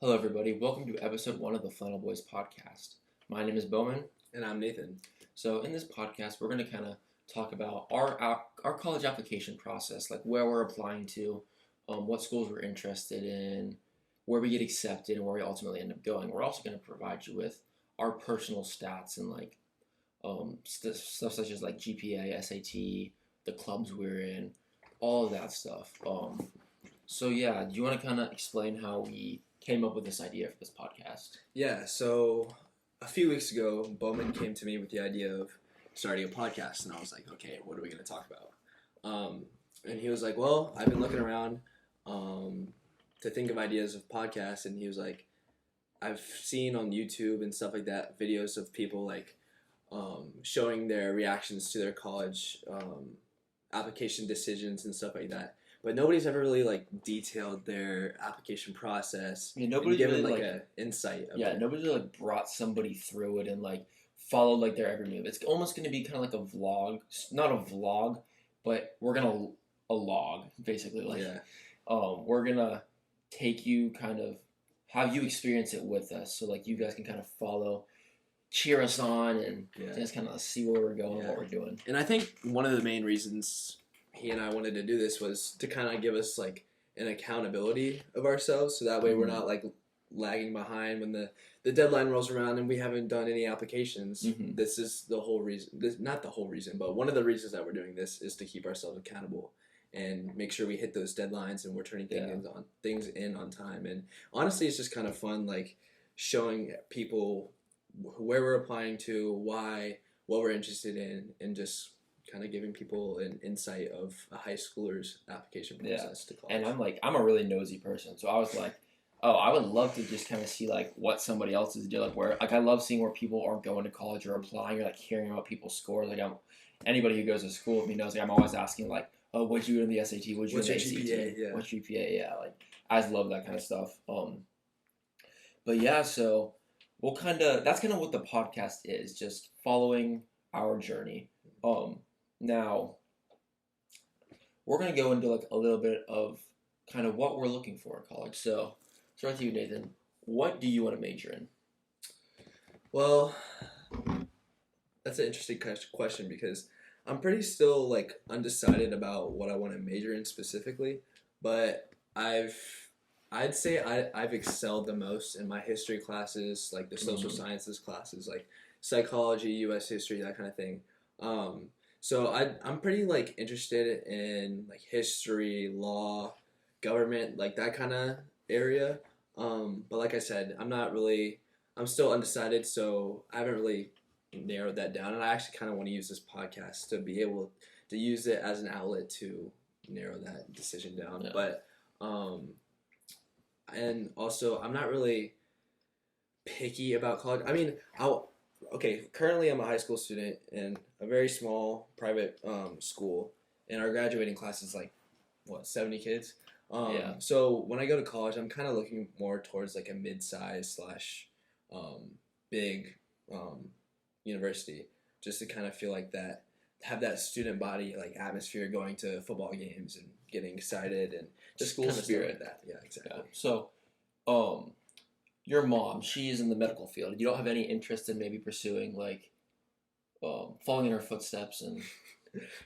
Hello, everybody. Welcome to Ep.1 of the Flannel Boys Podcast. My name is Bowman. And I'm Nathan. So in this podcast, we're going to kind of talk about our college application process, like where we're applying to, what schools we're interested in, where we get accepted, and where we ultimately end up going. We're also going to provide you with our personal stats and like stuff such as like GPA, SAT, the clubs we're in, all of that stuff. So yeah, do you want to kind of explain how we came up with this idea for this podcast? Yeah, so a few weeks ago, Bowman came to me with the idea of starting a podcast, and I was like, okay, what are we going to talk about? And he was like, well, I've been looking around to think of ideas of podcasts, and he was like, I've seen on YouTube and stuff like that videos of people like showing their reactions to their college application decisions and stuff like that. But nobody's ever really like detailed their application process. Yeah, nobody's given really like an insight. Nobody's really like brought somebody through it and like followed like their every move. It's almost going to be kind of like a vlog, not a vlog, but we're gonna a log basically. Like, we're gonna take you kind of have you experience it with us, so like you guys can kind of follow, cheer us on, and just kind of see where we're going, what we're doing. And I think one of the main reasons he and I wanted to do this was to kind of give us like an accountability of ourselves, so that way we're not like lagging behind when the deadline rolls around and we haven't done any applications. This is the whole reason. Not the whole reason, but one of the reasons that we're doing this is to keep ourselves accountable and make sure we hit those deadlines and we're turning things in on time. And honestly, it's just kind of fun, like showing people where we're applying to, why, what we're interested in, and just kind of giving people an insight of a high schooler's application process to college. And I'm a really nosy person, so I was like, oh, I would love to just kind of see like what somebody else is doing, like where like I love seeing where people are going to college or applying, or like hearing about people's scores. Like anybody who goes to school with me knows, like I'm always asking like, oh, what'd you do in the SAT? What'd you do in the ACT? GPA? What's GPA? Yeah, like I just love that kind of stuff. But yeah, so that's kind of what the podcast is, just following our journey. Now, we're going to go into like a little bit of kind of what we're looking for in college. So, start with you, Nathan. What do you want to major in? Well, that's an interesting question because I'm pretty still like undecided about what I want to major in specifically, but I'd say I've excelled the most in my history classes, like the social sciences classes, like psychology, U.S. history, that kind of thing. So I'm pretty like interested in like history, law, government, like that kind of area. But like I said, I'm still undecided, so I haven't really narrowed that down. And I actually kind of want to use this podcast to be able to use it as an outlet to narrow that decision down. Yeah. But, and also I'm not really picky about college. I mean, currently I'm a high school student in a very small private school, and our graduating class is like, 70 kids? So when I go to college, I'm kind of looking more towards like a mid-size / big university, just to kind of feel like that, have that student body like atmosphere, going to football games and getting excited and just school kind of spirit. Like that. Yeah, exactly. Yeah. So, your mom, she's in the medical field. You don't have any interest in maybe pursuing like following in her footsteps? And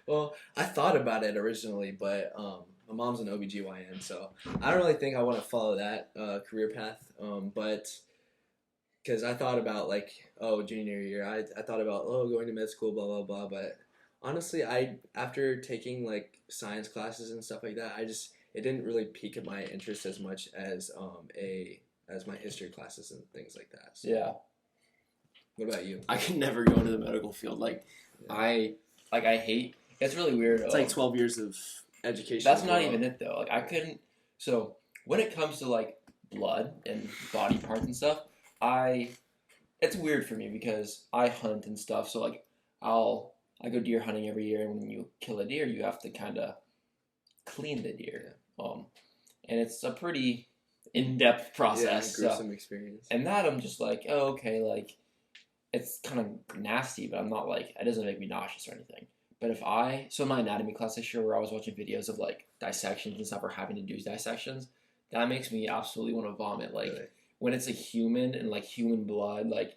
well, I thought about it originally, but my mom's an OBGYN, so I don't really think I want to follow that career path. But because I thought about like, junior year, I thought about going to med school, blah blah blah. But honestly, after taking like science classes and stuff like that, it didn't really pique my interest as much as my history classes and things like that. So. Yeah. What about you? I can never go into the medical field. Like, I hate. It's really weird. It's like 12 years of education. That's not even it though. Like I couldn't. So when it comes to like blood and body parts and stuff, it's weird for me because I hunt and stuff. So like I go deer hunting every year, and when you kill a deer, you have to kind of clean the deer. And it's a pretty in-depth process. Yeah, gruesome experience. And that I'm just like, oh, okay, like it's kind of nasty, but I'm not like, it doesn't make me nauseous or anything. But so in my anatomy class this year, where I was watching videos of like dissections and stuff, or having to do dissections, that makes me absolutely want to vomit. Like, really? when it's a human and like human blood, like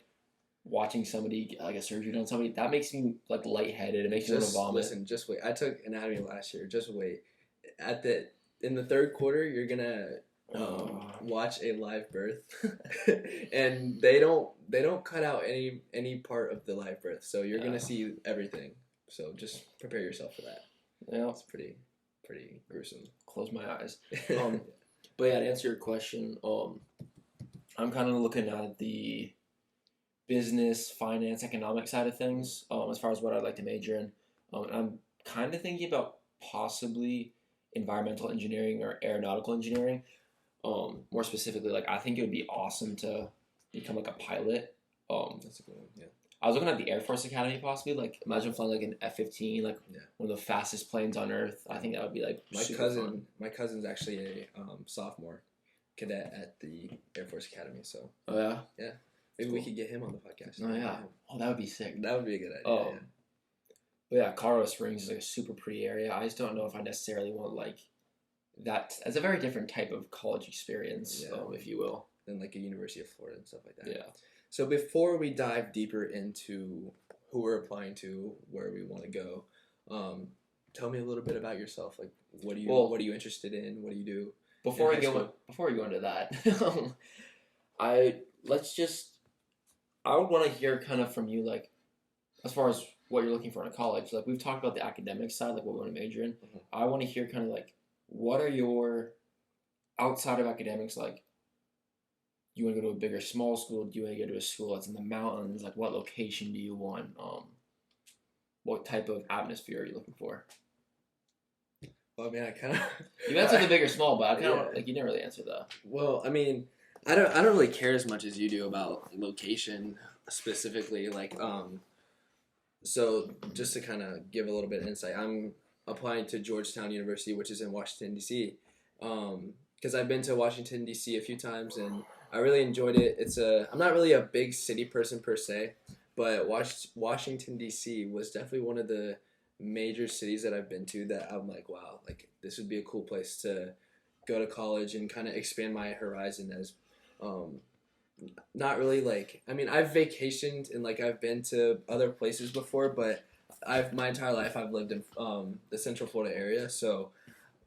watching somebody get, like a surgery on somebody, that makes me like lightheaded. It makes me want to vomit. Listen, just wait. I took anatomy last year. Just wait. In the third quarter, you're gonna watch a live birth, and they don't cut out any part of the live birth, so you're gonna see everything. So just prepare yourself for that. Yeah, it's pretty gruesome. Close my eyes. But yeah, to answer your question, I'm kind of looking at the business, finance, economic side of things, as far as what I'd like to major in. And I'm kind of thinking about possibly environmental engineering or aeronautical engineering. More specifically, like I think it would be awesome to become like a pilot. That's a good one. Yeah. I was looking at the Air Force Academy possibly. Like imagine flying like an F-15, like one of the fastest planes on Earth. I think that would be like my cousin's actually a sophomore cadet at the Air Force Academy. So yeah. Maybe we could get him on the podcast. Oh yeah. Oh, that would be sick. That would be a good idea. Yeah. But yeah, Colorado Springs is like a super pretty area. I just don't know if I necessarily want like that. It's a very different type of college experience, if you will, than like a University of Florida and stuff like that. Yeah. So before we dive deeper into who we're applying to, where we want to go, tell me a little bit about yourself. Like, what are you interested in? What do you do? Before we go into that, I would want to hear kind of from you, like, as far as what you're looking for in a college. Like, we've talked about the academic side, like what we want to major in. Mm-hmm. I want to hear kind of like, what are your, outside of academics, like, you want to go to a big or small school? Do you want to go to a school that's in the mountains? Like, what location do you want? What type of atmosphere are you looking for? Well, I mean, I kind of... You answered the big or small, but I kind of, like, you didn't really answer that. Well, I mean, I don't really care as much as you do about location specifically. Like, so just to kind of give a little bit of insight, I'm applying to Georgetown University, which is in Washington, D.C., because I've been to Washington, D.C. a few times, and I really enjoyed it. I'm not really a big city person per se, but Washington, D.C. was definitely one of the major cities that I've been to that I'm like, wow, like this would be a cool place to go to college and kind of expand my horizon as, not really like, I mean, I've vacationed and like I've been to other places before, but my entire life I've lived in the Central Florida area, so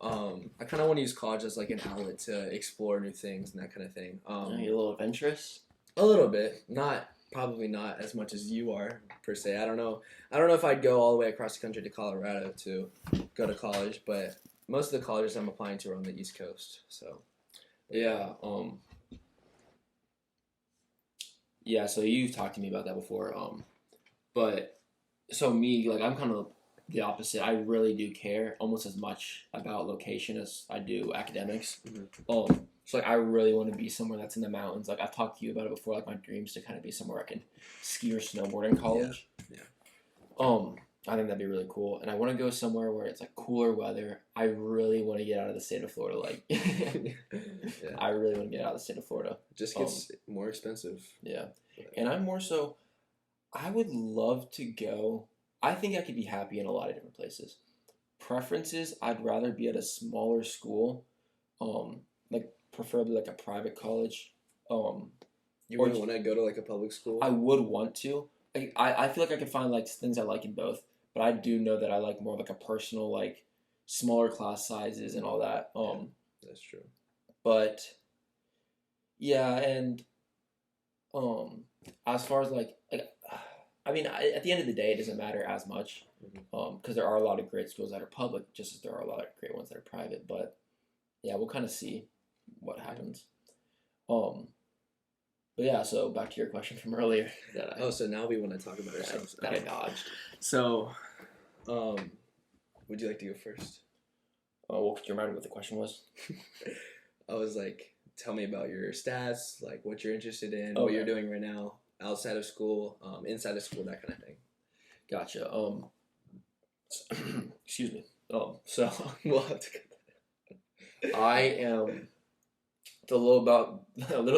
I kind of want to use college as like an outlet to explore new things and that kind of thing. You're a little adventurous? A little bit. Probably not as much as you are per se. I don't know if I'd go all the way across the country to Colorado to go to college, but most of the colleges I'm applying to are on the East Coast. So yeah, yeah. So you've talked to me about that before. But so me, like I'm kind of the opposite. I really do care almost as much about location as I do academics. Mm-hmm. So like I really want to be somewhere that's in the mountains. Like I've talked to you about it before. Like my dreams to kind of be somewhere I can ski or snowboard in college. Yeah. I think that'd be really cool. And I want to go somewhere where it's like cooler weather. I really want to get out of the state of Florida. Like, I really want to get out of the state of Florida. It just gets more expensive. Yeah. And I'm more so, I would love to go. I think I could be happy in a lot of different places. Preferences, I'd rather be at a smaller school, like preferably like a private college. You wouldn't want to go to like a public school? I would want to. I feel like I could find like things I like in both, but I do know that I like more of like a personal, like smaller class sizes and all that. That's true. But yeah, and as far as like I mean, at the end of the day, it doesn't matter as much, because there are a lot of great schools that are public, just as there are a lot of great ones that are private. But yeah, we'll kind of see what happens. But yeah, so back to your question from earlier. So now we want to talk about ourselves. That I dodged. So, would you like to go first? Well, could you remind me what the question was? I was like, tell me about your stats, like what you're interested in, what you're doing right now, outside of school, inside of school, that kind of thing. Gotcha. Excuse me. So we'll have to. I am a little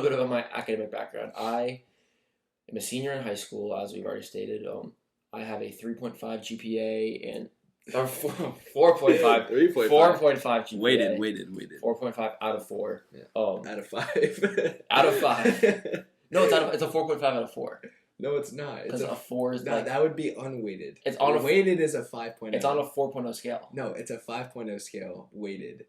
bit about my academic background. I am a senior in high school, as we've already stated. I have a 3.5 GPA and Or 4.5. 3.5. 4.5 GPA. Weighted. 4.5 out of 4. Yeah. Out Out of 5. of 5. No, it's a 4.5 out of 4. No, it's not. Because a 4 is that would be unweighted. It's on weighted is a 5.0. It's on a 4.0 scale. No, it's a 5.0 scale weighted.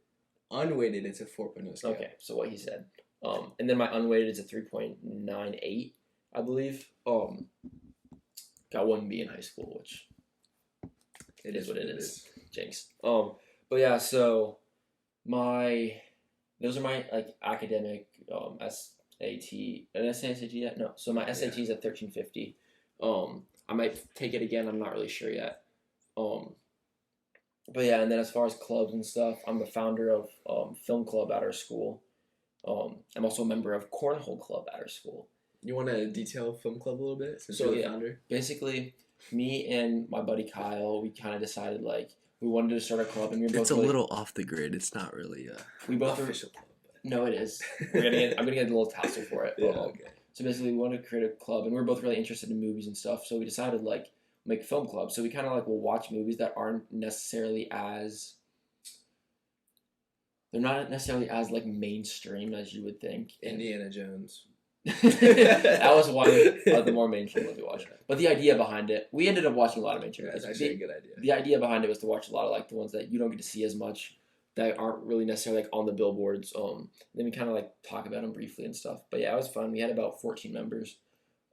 Unweighted, it's a 4.0 scale. Okay, so what he said. And then my unweighted is a 3.98, I believe. Got 1B in high school, which it is what it is. Jinx. But yeah, so those are my like academic SAT. An SAT yet? No. So my SAT is at 1350. I might take it again. I'm not really sure yet. But yeah, and then as far as clubs and stuff, I'm the founder of film club at our school. I'm also a member of cornhole club at our school. You want to detail film club a little bit since So you're the founder? Basically, me and my buddy Kyle, we kind of decided like we wanted to start a club, and we were both. It's a little off the grid. It's not really we both official club. No, it is. I'm gonna get a little tassel for it. Yeah, okay. So basically, we wanted to create a club, and we were both really interested in movies and stuff. So we decided like make film clubs. So we kind of like will watch movies that aren't necessarily as. They're not necessarily as like mainstream as you would think. Indiana Jones. That was one of the more mainstream ones we watched. But the idea behind it, we ended up watching a lot of mainstream. Yeah, that's actually a good idea. The idea behind it was to watch a lot of like the ones that you don't get to see as much, that aren't really necessarily like on the billboards. Then we kind of like talk about them briefly and stuff. But yeah, it was fun. We had about 14 members.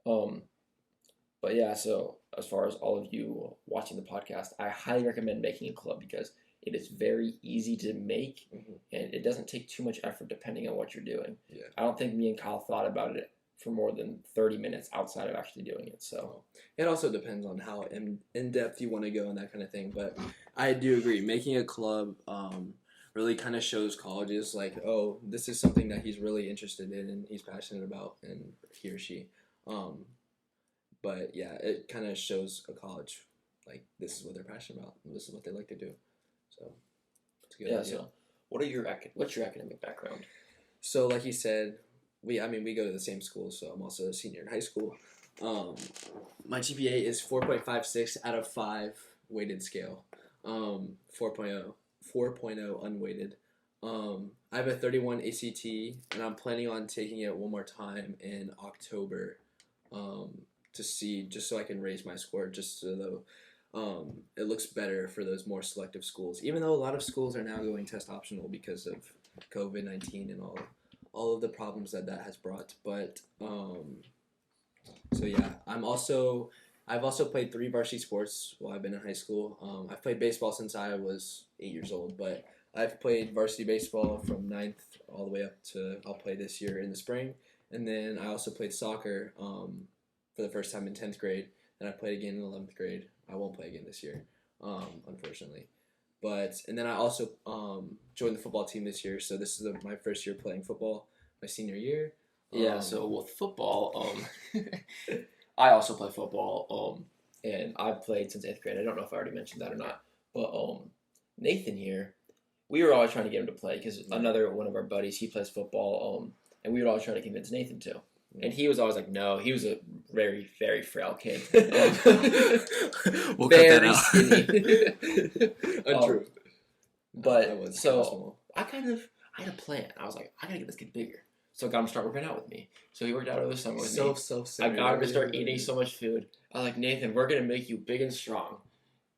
But yeah, so as far as all of you watching the podcast, I highly recommend making a club because it is very easy to make, and it doesn't take too much effort depending on what you're doing. Yeah. I don't think me and Kyle thought about it for more than 30 minutes outside of actually doing it. So it also depends on how in depth you want to go and that kind of thing. But I do agree, making a club really kind of shows colleges like, oh, this is something that he's really interested in and he's passionate about, and he or she. But yeah, it kind of shows a college like this is what they're passionate about, and this is what they like to do. So it's a good idea. So what's your academic background? So like he said, we go to the same school, so I'm also a senior in high school. My GPA is 4.56 out of 5 weighted scale. 4.0 unweighted. I have a 31 ACT, and I'm planning on taking it one more time in October to see, just so I can raise my score, just so though. It looks better for those more selective schools, even though a lot of schools are now going test optional because of COVID-19 and all of the problems that has brought. But so yeah, I've also played 3 varsity sports while I've been in high school. I've played baseball since I was 8 years old, but I've played varsity baseball from 9th all the way up to I'll play this year in the spring, and then I also played soccer for the first time in 10th grade, and I played again in 11th grade. I won't play again this year, unfortunately. And then I also joined the football team this year, so this is my first year playing football, my senior year. Yeah, so with football, I also play football, and I've played since 8th grade. I don't know if I already mentioned that or not, but Nathan here, we were always trying to get him to play because another one of our buddies, he plays football, and we would always try to convince Nathan to. And he was always like, no. He was a very, very frail kid. We'll very cut that out. Skinny. Untrue. But so I had a plan. I was like, I gotta get this kid bigger. So I got him to start working out with me. So he worked out over the summer with me. I got him to start eating so much food. I was like, Nathan, we're gonna make you big and strong.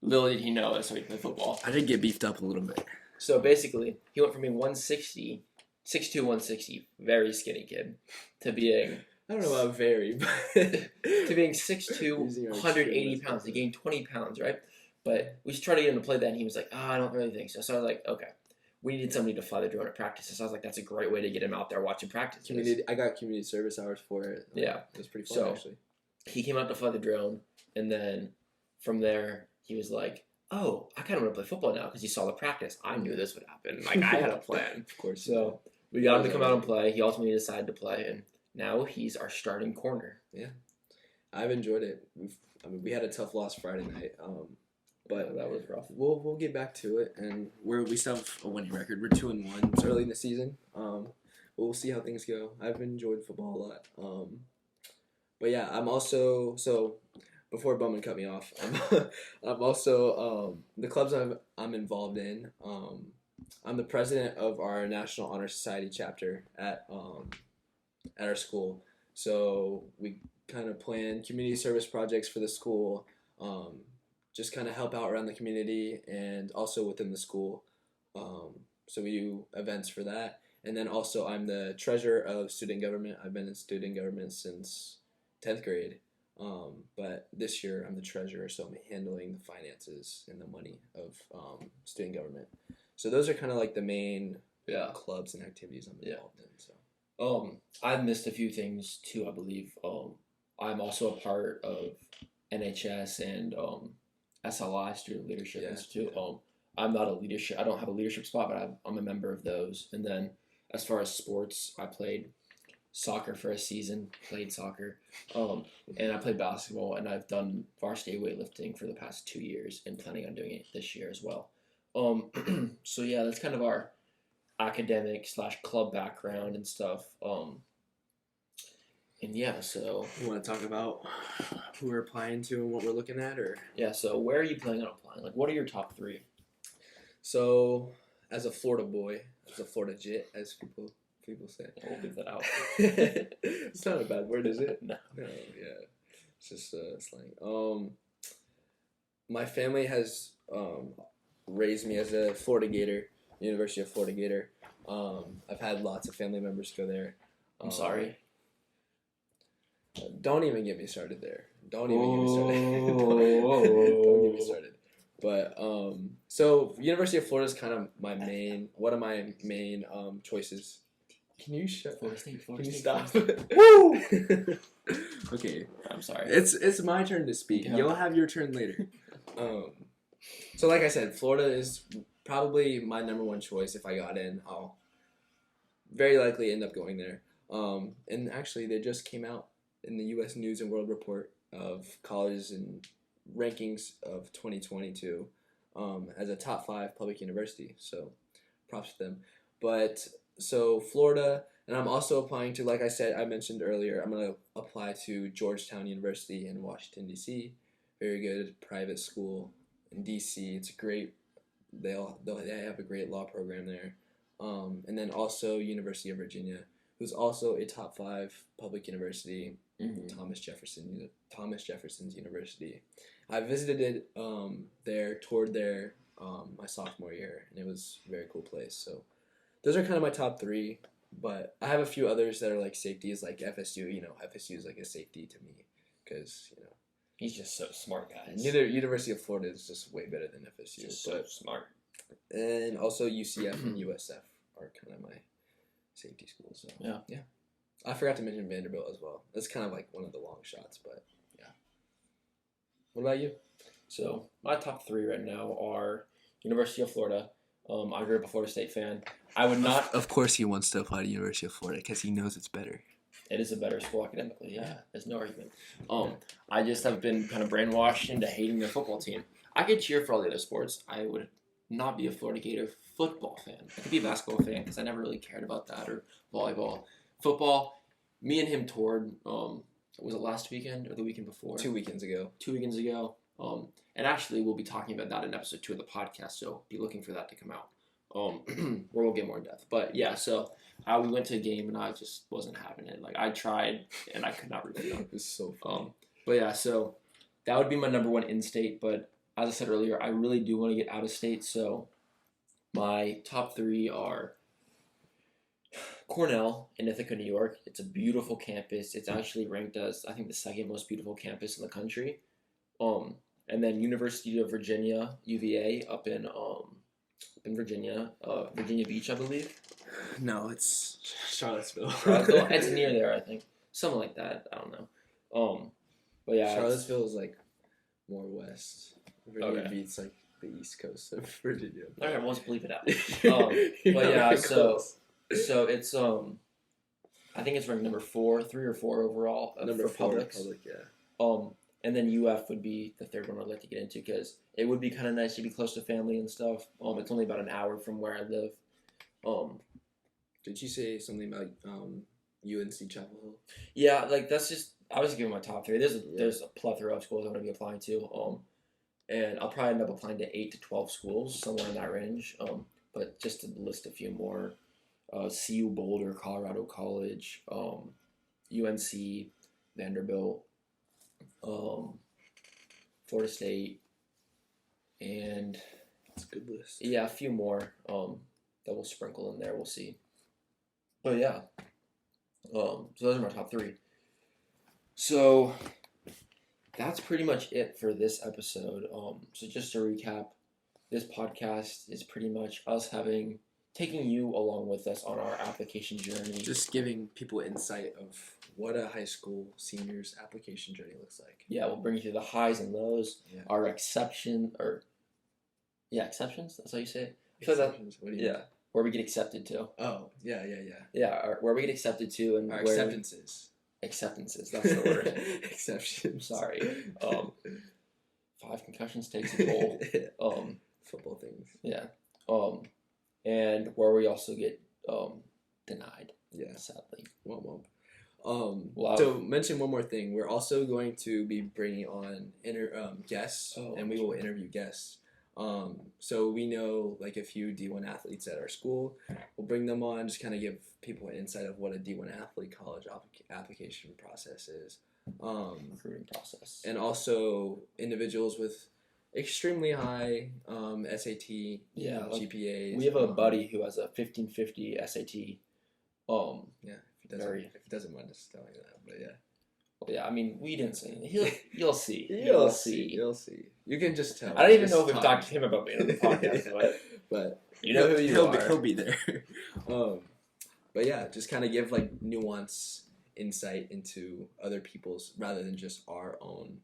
Little did he know that's how he played football. I did get beefed up a little bit. So basically, he went from being 160, 6'2", 160, very skinny kid, to being... I don't know about very, but... to being 6'2", 180 pounds. He gained 20 pounds, right? But we just tried to get him to play that, and he was like, I don't really think so. So I was like, okay. We needed somebody to fly the drone at practice. So I was like, that's a great way to get him out there watching practice. I got community service hours for it. Yeah. It was pretty fun, actually. He came out to fly the drone, and then from there, he was like, oh, I kind of want to play football now because he saw the practice. I knew this would happen. Like, I had a plan. Of course. So we got him to come out and play. He ultimately decided to play, and now he's our starting corner. Yeah. I've enjoyed it. We had a tough loss Friday night, but that was rough. We'll get back to it, and we still have a winning record. We're 2-1. It's early in the season. We'll see how things go. I've enjoyed football a lot. But yeah, I'm also before Bowman cut me off, I'm also the clubs I'm involved in. I'm the president of our National Honor Society chapter at our school. So we kind of plan community service projects for the school, just kind of help out around the community and also within the school. So we do events for that. And then also I'm the treasurer of student government. I've been in student government since 10th grade. But this year I'm the treasurer, so I'm handling the finances and the money of student government. So those are kind of like the main clubs and activities I'm involved in. So I've missed a few things too, I believe. I'm also a part of NHS and SLI, Student Leadership Institute. I'm not a leadership. I don't have a leadership spot, but I'm a member of those. And then as far as sports, I played soccer for a season, played soccer, and I played basketball, and I've done varsity weightlifting for the past 2 years and planning on doing it this year as well. So yeah, that's kind of our academic / club background and stuff. And yeah, so you want to talk about who we're applying to and what we're looking at, or yeah, so where are you planning on applying? Like, what are your top 3? So, as a Florida boy, as a Florida jit, as people say, We'll leave that out. It's not a bad word, is it? No, yeah, it's just slang. My family has raised me as a Florida Gator, University of Florida Gator. I've had lots of family members go there. I'm sorry. Don't even get me started there. Don't get me started. But so University of Florida is kind of one of my main choices. Can you shut? Florida State. Can you stop? Woo! Okay, I'm sorry. It's my turn to speak. Yeah. You'll have your turn later. So like I said, Florida is probably my number one choice. If I got in, I'll very likely end up going there. And actually, they just came out in the U.S. News and World Report of colleges and rankings of 2022 as a top 5 public university. So props to them. But so Florida, and I'm also applying to, like I said, I mentioned earlier, I'm going to apply to Georgetown University in Washington, D.C. Very good private school in D.C. It's great. They have a great law program there. And then also University of Virginia, who's also a top 5 public university. Mm-hmm. Thomas Jefferson's University. I visited it toured there my sophomore year, and it was a very cool place. So those are kind of my top 3, but I have a few others that are like safeties, like FSU. FSU is like a safety to me because he's just so smart, guys. University of Florida is just way better than FSU. Just so smart. And also UCF and USF are kind of my safety schools. So yeah. I forgot to mention Vanderbilt as well. That's kind of like one of the long shots, but yeah. What about you? So my top 3 right now are University of Florida. I grew up a Florida State fan. I would not. Of course, he wants to apply to University of Florida because he knows it's better. It is a better school academically. Yeah, there's no argument. I just have been kind of brainwashed into hating their football team. I could cheer for all the other sports. I would not be a Florida Gator football fan. I could be a basketball fan because I never really cared about that, or volleyball. Football, me and him toured, was it last weekend or the weekend before? 2 weekends ago. 2 weekends ago. And actually, we'll be talking about that in episode 2 of the podcast, so be looking for that to come out, where we'll get more in depth. But yeah, so we went to a game, and I just wasn't having it. Like, I tried, and I could not root for them. It was so fun. But yeah, so that would be my number 1 in-state, but as I said earlier, I really do want to get out of state, so my top 3 are Cornell in Ithaca, New York. It's a beautiful campus. It's actually ranked as, I think, the 2nd most beautiful campus in the country. And then University of Virginia, UVA, up in Virginia, Virginia Beach, I believe. No, it's Charlottesville. It's near there, I think. Something like that. I don't know. But yeah, Charlottesville is like more west. Virginia Beach's like the east coast of Virginia. All right, let's bleep it out. But yeah, so it's I think it's ranked number 4, 3 or 4 overall number for Publix. Public, yeah. And then UF would be the 3rd one I'd like to get into because it would be kind of nice to be close to family and stuff. It's only about an hour from where I live. Did you say something about UNC Chapel Hill? Yeah, like that's just I was giving my top 3. There's a plethora of schools I'm going to be applying to. And I'll probably end up applying to 8 to 12 schools, somewhere in that range. But just to list a few more, CU Boulder, Colorado College, UNC, Vanderbilt, Florida State, and that's a good list. Yeah, a few more that we'll sprinkle in there. We'll see. But yeah, so those are my top 3. So that's pretty much it for this episode. So just to recap, this podcast is pretty much us taking you along with us on our application journey. Just giving people insight of what a high school senior's application journey looks like. Yeah, we'll bring you through the highs and lows, our exceptions. That's how you say it? Exceptions? What do you mean? Where we get accepted to. Oh, yeah. Yeah, where we get accepted to and our where... Acceptances, that's the word. Exceptions. Sorry. 5 concussions takes a toll. Football things. Yeah. And where we also get denied. Yeah. Sadly. So mention one more thing. We're also going to be bringing on guests, and we will interview guests. So we know like a few D1 athletes at our school. We'll bring them on, just kind of give people an insight of what a D1 athlete college application process is. Recruiting process. And also individuals with extremely high SAT GPAs. We have a buddy who has a 1550 SAT. If he doesn't mind us telling that, but yeah. Well, yeah, I mean, we didn't say anything. You'll see. You'll see. You can just tell. I don't even know if we've talked to him about being on the podcast, but you know who you are. He'll be there. But yeah, just kind of give like nuance, insight into other people's rather than just our own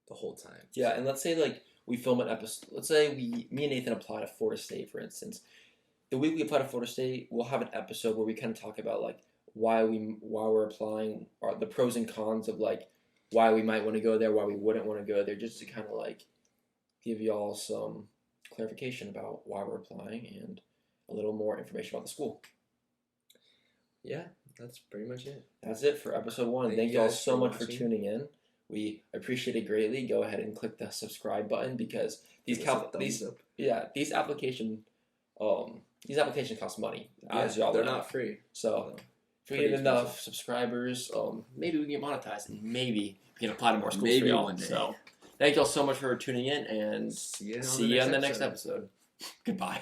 the whole time. Yeah, and let's say like we film an episode. Let's say me and Nathan apply to Florida State, for instance. The week we apply to Florida State, we'll have an episode where we kind of talk about like why we're applying, or the pros and cons of like why we might want to go there, why we wouldn't want to go there, just to kind of like give y'all some clarification about why we're applying and a little more information about the school. Yeah, that's pretty much it. That's it for episode 1. Thank you all so much for tuning in. We appreciate it greatly. Go ahead and click the subscribe button because these applications cost money. As y'all they're know. not free. So if we get enough subscribers, maybe we can get monetized and maybe we can apply to more schools for y'all. One day. So thank y'all so much for tuning in and see you on the next episode. Goodbye.